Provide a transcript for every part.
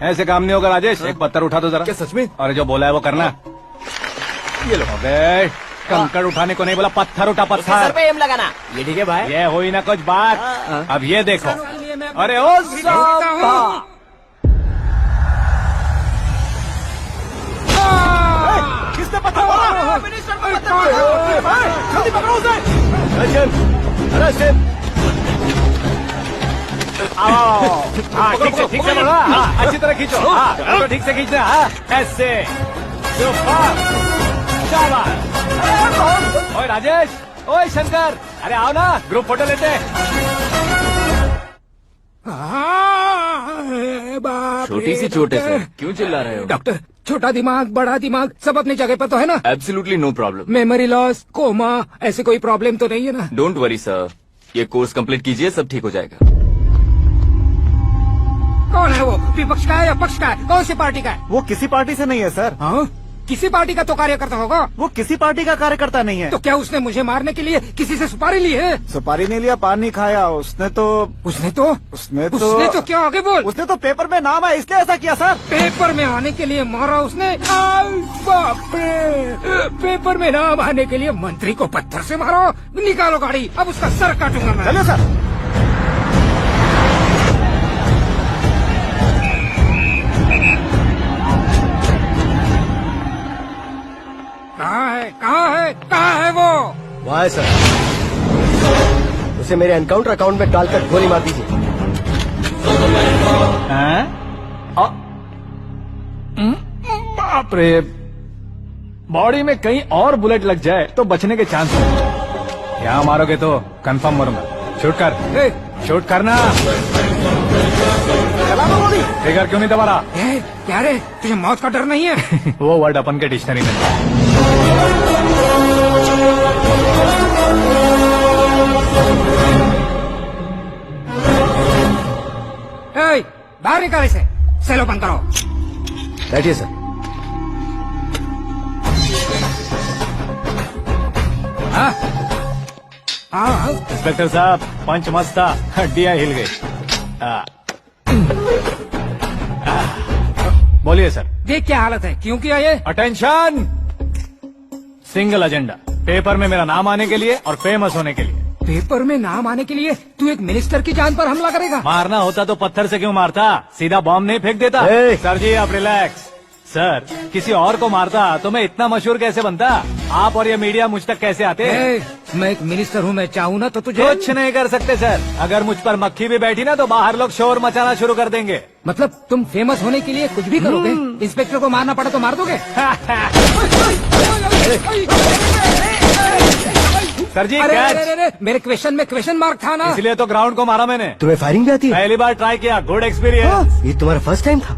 ऐसे काम नहीं होगा राजेश। एक पत्थर उठा दो जरा। क्या सच में? और जो बोला है वो करना। ये लो। अबे कंकड़ उठाने को नहीं बोला, पत्थर उठा सर पत्थर। पे एम लगाना। ये ठीक है भाई। ये हुई ना कुछ बात। अब ये देखो। अरे ओ साहब, किसने पत्थर मारा? जल्दी पकड़ो उसे। हाँ ठीक से बढ़ो। हाँ अच्छी तरह खींचो। हाँ तो ठीक से खींचना। हाँ ऐसे सुपर शाबाश। ओए राजेश, ओए शंकर, अरे आओ ना, ग्रुप फोटो लेते हैं। छोटी सी चोट है सर, क्यों चिल्ला रहे हो? डॉक्टर, छोटा दिमाग बड़ा दिमाग सब अपनी जगह पर तो है ना? Absolutely no problem. Memory loss, coma, ऐसे कोई प्रॉब्लम तो नहीं है ना? डोंट वरी सर, ये कोर्स कंप्लीट कीजिए, सब ठीक हो जाएगा। कौन है वो? विपक्ष का है या पक्ष का है? कौन सी पार्टी का है? वो किसी पार्टी से नहीं है सर। हाँ? किसी पार्टी का तो कार्यकर्ता होगा। वो किसी पार्टी का कार्यकर्ता नहीं है। तो क्या उसने मुझे मारने के लिए किसी से सुपारी ली है? सुपारी नहीं लिया, पान नहीं खाया। उसने तो क्या आगे बोल? उसने तो पेपर में नाम है इसलिए ऐसा किया सर। पेपर में आने के लिए मारा उसने? बाप रे! पेपर में नाम आने के लिए मंत्री को पत्थर से मारो? निकालो गाड़ी, अब उसका सर काटूंगा मैं। चलो सर। कहाँ है वो? वहाँ है सर, उसे मेरे एनकाउंटर अकाउंट में डालकर गोली मार दीजिए। बाप रे, बॉडी में कहीं और बुलेट लग जाए तो बचने के चांस हैं। यहाँ मारोगे तो कंफर्म मरूंगा। शूट कर, शूट करना। ट्रिगर क्यों नहीं दबा रहा? क्या रे, तुझे मौत का डर नहीं है? वो वर्ड अपन के डिक्शनरी में। बाहर निकाल इसे, सेलो बंद करो। बैठिए सर। हाँ इंस्पेक्टर साहब, पंच मस्त था, हड्डियां हिल गई। बोलिए सर। देख क्या हालत है, क्यों किया ये? अटेंशन, सिंगल एजेंडा, पेपर में मेरा नाम आने के लिए और फेमस होने के लिए। पेपर में नाम आने के लिए तू एक मिनिस्टर की जान पर हमला करेगा? मारना होता तो पत्थर से क्यों मारता, सीधा बॉम्ब नहीं फेंक देता। सर जी आप रिलैक्स। सर, किसी और को मारता तो मैं इतना मशहूर कैसे बनता? आप और ये मीडिया मुझ तक कैसे आते? मैं एक मिनिस्टर हूँ, मैं चाहूँ ना तो तुझे कुछ नहीं कर सकते सर। अगर मुझ पर मक्खी भी बैठी ना तो बाहर लोग शोर मचाना शुरू कर देंगे। मतलब तुम फेमस होने के लिए कुछ भी करोगे? इंस्पेक्टर को मारना पड़ा तो मार दोगे? सर जी अरे, मेरे क्वेश्चन में क्वेश्चन मार्क था ना, इसलिए तो ग्राउंड को मारा मैंने। तुम्हें फायरिंग भी आती है? पहली बार ट्राई किया, गुड एक्सपीरियंस। ये तुम्हारा फर्स्ट टाइम था?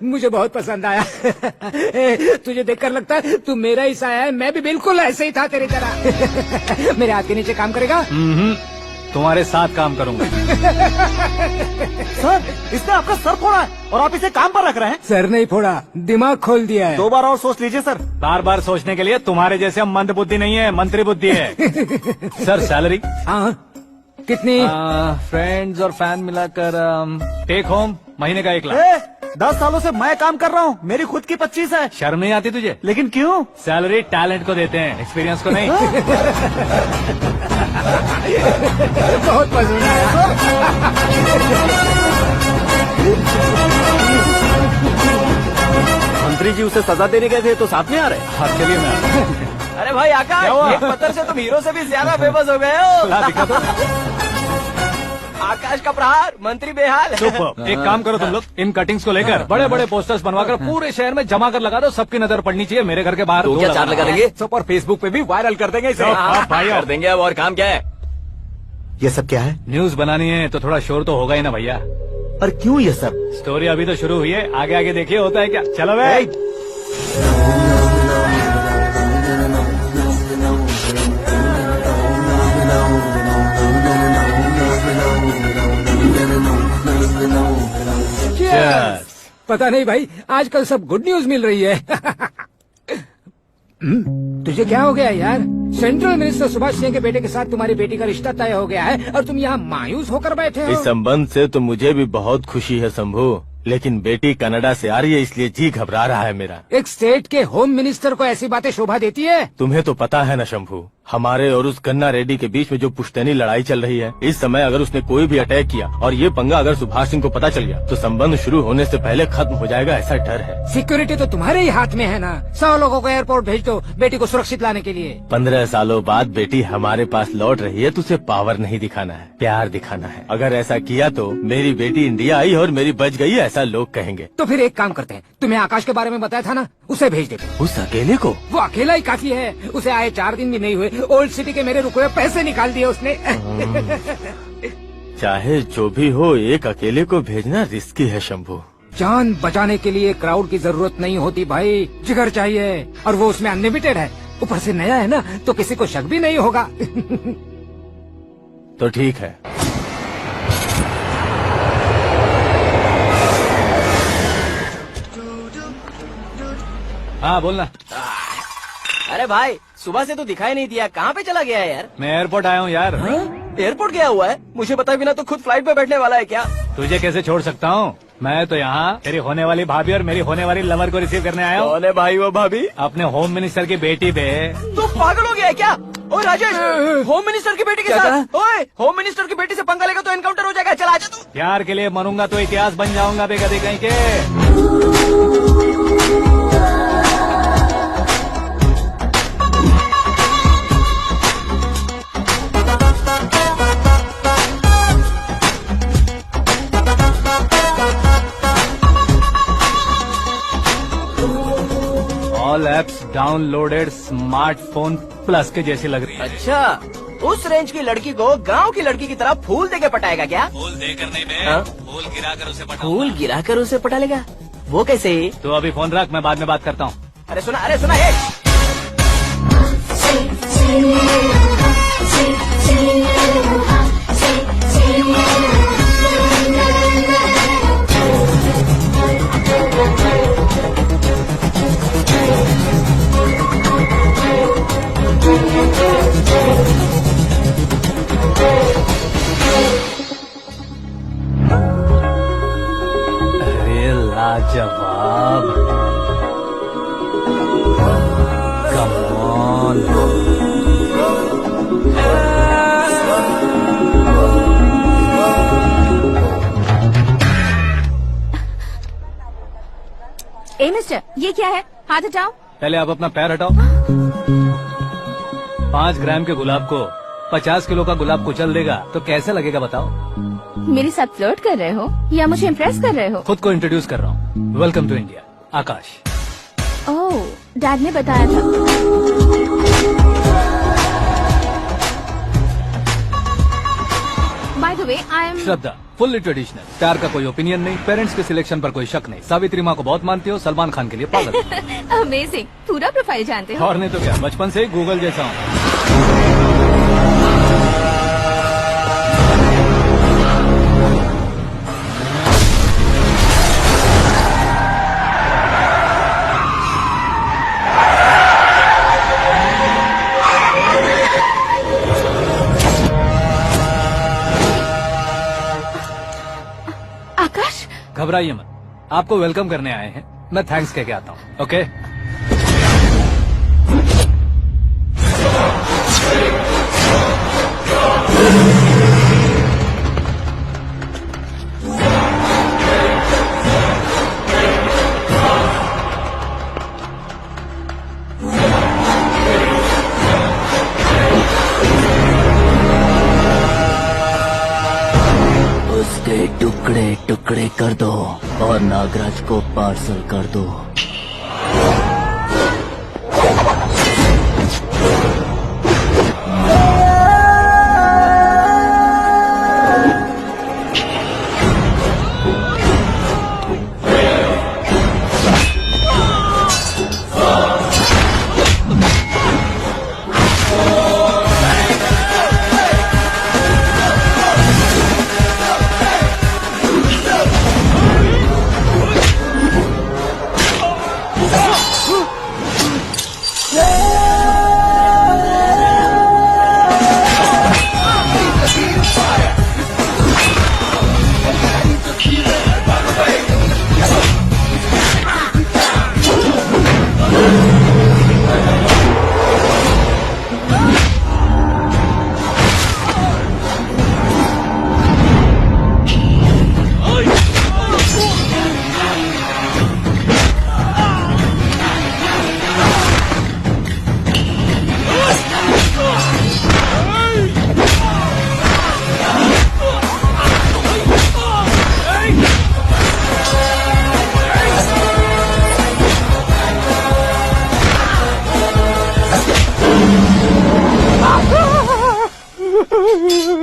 मुझे बहुत पसंद आया। तुझे देखकर लगता है तू मेरा ही साया है। मैं भी बिल्कुल ऐसे ही था तेरी तरह। मेरे हाथ के नीचे काम करेगा? तुम्हारे साथ काम करूंगा। सर, इसने आपका सर फोड़ा है और आप इसे काम पर रख रहे हैं। सर नहीं फोड़ा, दिमाग खोल दिया है। 2 बार और सोच लीजिए सर। बार बार सोचने के लिए तुम्हारे जैसे मंद बुद्धि नहीं है, मंत्री बुद्धि है। Sir salary? हाँ, कितनी? फ्रेंड्स और फैन मिलाकर टेक होम महीने का 1 लाख। 10 सालों से मैं काम कर रहा हूँ, मेरी खुद की 25 है। शर्म नहीं आती तुझे? लेकिन क्यों? सैलरी टैलेंट को देते हैं, एक्सपीरियंस को नहीं। बहुत पसंद आया। मंत्री जी उसे सजा देने गए थे तो साथ में आ रहे? हाँ चलिए मैं। अरे भाई आकाश, एक पत्थर से तुम हीरो से भी ज्यादा फेमस हो गए हो। दिखा दो। आकाश का प्रहार, मंत्री बेहाल। सुपर। एक काम करो तुम लोग, इन कटिंग्स को लेकर बड़े बड़े पोस्टर्स बनवाकर पूरे शहर में जमा कर लगा दो। सबकी नजर पड़नी चाहिए मेरे घर के बाहर। तो क्या 4 लगा देंगे? सब और फेसबुक पे भी वायरल कर देंगे इसे। भाई कर देंगे। अब और काम क्या है? ये सब क्या है? न्यूज बनानी है तो थोड़ा शोर तो होगा ही ना भैया। और क्यों ये सब? स्टोरी अभी तो शुरू हुई है, आगे आगे देखिए होता है क्या। चलो भाई। पता नहीं भाई, आजकल सब गुड न्यूज मिल रही है। तुझे क्या हो गया यार? सेंट्रल मिनिस्टर सुभाष सिंह के बेटे के साथ तुम्हारी बेटी का रिश्ता तय हो गया है और तुम यहाँ मायूस होकर बैठे हो। इस संबंध से तो मुझे भी बहुत खुशी है शंभू, लेकिन बेटी कनाडा से आ रही है इसलिए जी घबरा रहा है मेरा। एक स्टेट के होम मिनिस्टर को ऐसी बातें शोभा देती है? तुम्हें तो पता है न शंभू, हमारे और उस गन्ना रेड्डी के बीच में जो पुश्तैनी लड़ाई चल रही है, इस समय अगर उसने कोई भी अटैक किया और ये पंगा अगर सुभाष सिंह को पता चल गया तो संबंध शुरू होने से पहले खत्म हो जाएगा, ऐसा डर है। सिक्योरिटी तो तुम्हारे ही हाथ में है ना। 100 लोगों को एयरपोर्ट भेज दो बेटी को सुरक्षित लाने के लिए। 15 सालों बाद बेटी हमारे पास लौट रही है तो उसे पावर नहीं दिखाना है, प्यार दिखाना है। अगर ऐसा किया तो मेरी बेटी इंडिया आई और मेरी बच गई, ऐसा लोग कहेंगे। तो फिर एक काम करते हैं, तुम्हें आकाश के बारे में बताया था ना, उसे भेज देते हैं। उस अकेले को? वो अकेला ही काफी है। उसे आए 4 दिन भी नहीं हुए, ओल्ड सिटी के मेरे रुके हुए पैसे निकाल दिए उसने। चाहे जो भी हो, एक अकेले को भेजना रिस्की है शंभू। जान बचाने के लिए क्राउड की जरूरत नहीं होती भाई, जिगर चाहिए, और वो उसमें अनलिमिटेड है। ऊपर से नया है ना, तो किसी को शक भी नहीं होगा। तो ठीक है। हाँ बोलना। अरे भाई सुबह से तो दिखाई नहीं दिया, कहाँ पे चला गया है यार? मैं एयरपोर्ट आया हूँ यार। एयरपोर्ट गया हुआ है? मुझे बताए बिना तो खुद फ्लाइट पे बैठने वाला है क्या? तुझे कैसे छोड़ सकता हूँ? मैं तो यहाँ तेरी होने वाली भाभी और मेरी होने वाली लवर को रिसीव करने आया हूँ। कौन है भाई वो भाभी? अपने होम मिनिस्टर की बेटी पे। तू पागल हो गया है क्या? ओए राजेश, होम मिनिस्टर की बेटी के साथ? ओए होम मिनिस्टर की बेटी से पंगा लेगा तो एनकाउंटर हो जाएगा। चल आजा तू। प्यार के लिए मरूंगा तो इतिहास बन जाऊंगा बेगदी कहीं के। All apps downloaded smartphone plus के जैसी लग रही है। अच्छा, उस रेंज की लड़की को गांव की लड़की की तरह फूल देके पटाएगा क्या? फूल देकर नहीं बे, हाँ? फूल गिराकर उसे पटा। फूल गिराकर उसे पटा लेगा? वो कैसे? तो अभी फोन रख, मैं बाद में बात करता हूँ। अरे सुना हे। अरे लाजवाब, कम ऑन। ए मिस्टर, ये क्या है? हाथ हटाओ। पहले आप अपना पैर हटाओ। 5 ग्राम के गुलाब को 50 किलो का गुलाब कुचल देगा तो कैसे लगेगा बताओ? मेरे साथ फ्लर्ट कर रहे हो या मुझे इम्प्रेस कर रहे हो? खुद को इंट्रोड्यूस कर रहा हूँ। Welcome to India, Akash. Oh, dad ने बताया था। By the way, I am Shraddha, fully traditional. प्यार का कोई ओपिनियन नहीं, पेरेंट्स के सिलेक्शन पर कोई शक नहीं। सावित्री माँ को बहुत मानती हो, सलमान खान के लिए पागल। अमेजिंग, पूरा प्रोफाइल जानते हो। और नहीं तो क्या, बचपन से ही गूगल जैसा हूँ। आकाश, घबराइए मत, आपको वेलकम करने आए हैं। मैं थैंक्स कह के आता हूँ। ओके? उसके टुकड़े टुकड़े कर दो और नागराज को पार्सल कर दो।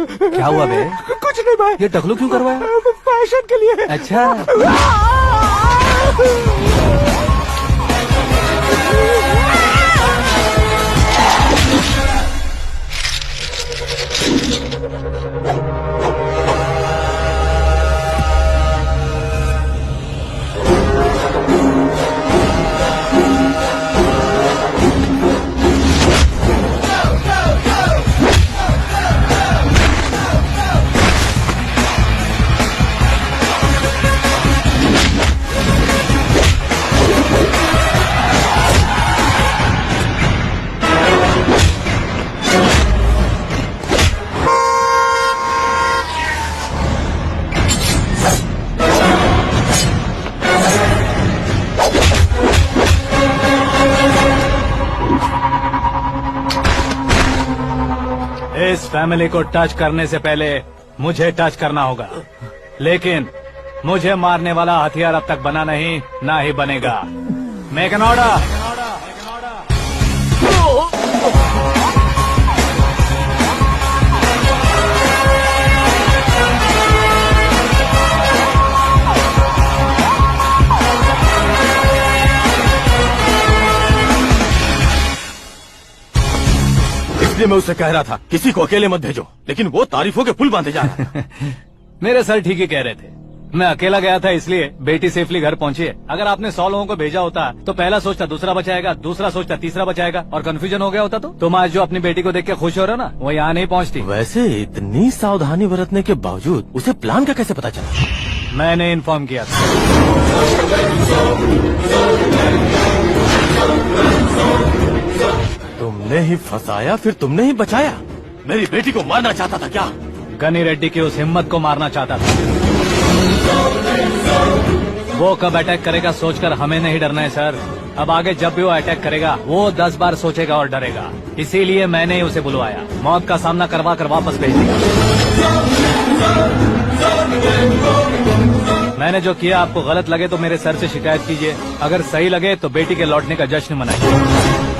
क्या हुआ बे? कुछ नहीं भाई, ये टकलू क्यों करवाया? फैशन के लिए। अच्छा, इस फैमिली को टच करने से पहले मुझे टच करना होगा, लेकिन मुझे मारने वाला हथियार अब तक बना नहीं, ना ही बनेगा। Make an order. इसलिए मैं उससे कह रहा था किसी को अकेले मत भेजो, लेकिन वो तारीफों के पुल बांधे जा रहा था। मेरे सर ठीक ही कह रहे थे। मैं अकेला गया था इसलिए बेटी सेफली घर पहुंची है। अगर आपने 100 लोगों को भेजा होता तो पहला सोचता दूसरा बचाएगा, दूसरा सोचता तीसरा बचाएगा, और कंफ्यूजन हो गया होता तो तुम आज जो अपनी बेटी को देख के खुश हो रहे हो ना, वो यहाँ नहीं पहुंचती। वैसे इतनी सावधानी बरतने के बावजूद उसे प्लान का कैसे पता चला? मैंने इन्फॉर्म किया था। तुमने ही फंसाया, फिर तुमने ही बचाया। मेरी बेटी को मारना चाहता था क्या? गनी रेड्डी की उस हिम्मत को मारना चाहता था। वो कब अटैक करेगा सोचकर हमें नहीं डरना है सर। अब आगे जब भी वो अटैक करेगा वो 10 बार सोचेगा और डरेगा। इसीलिए मैंने ही उसे बुलवाया। मौत का सामना करवा कर वापस भेज दिया। मैंने जो किया आपको गलत लगे तो मेरे सर से शिकायत कीजिए, अगर सही लगे तो बेटी के लौटने का जश्न मनाइए।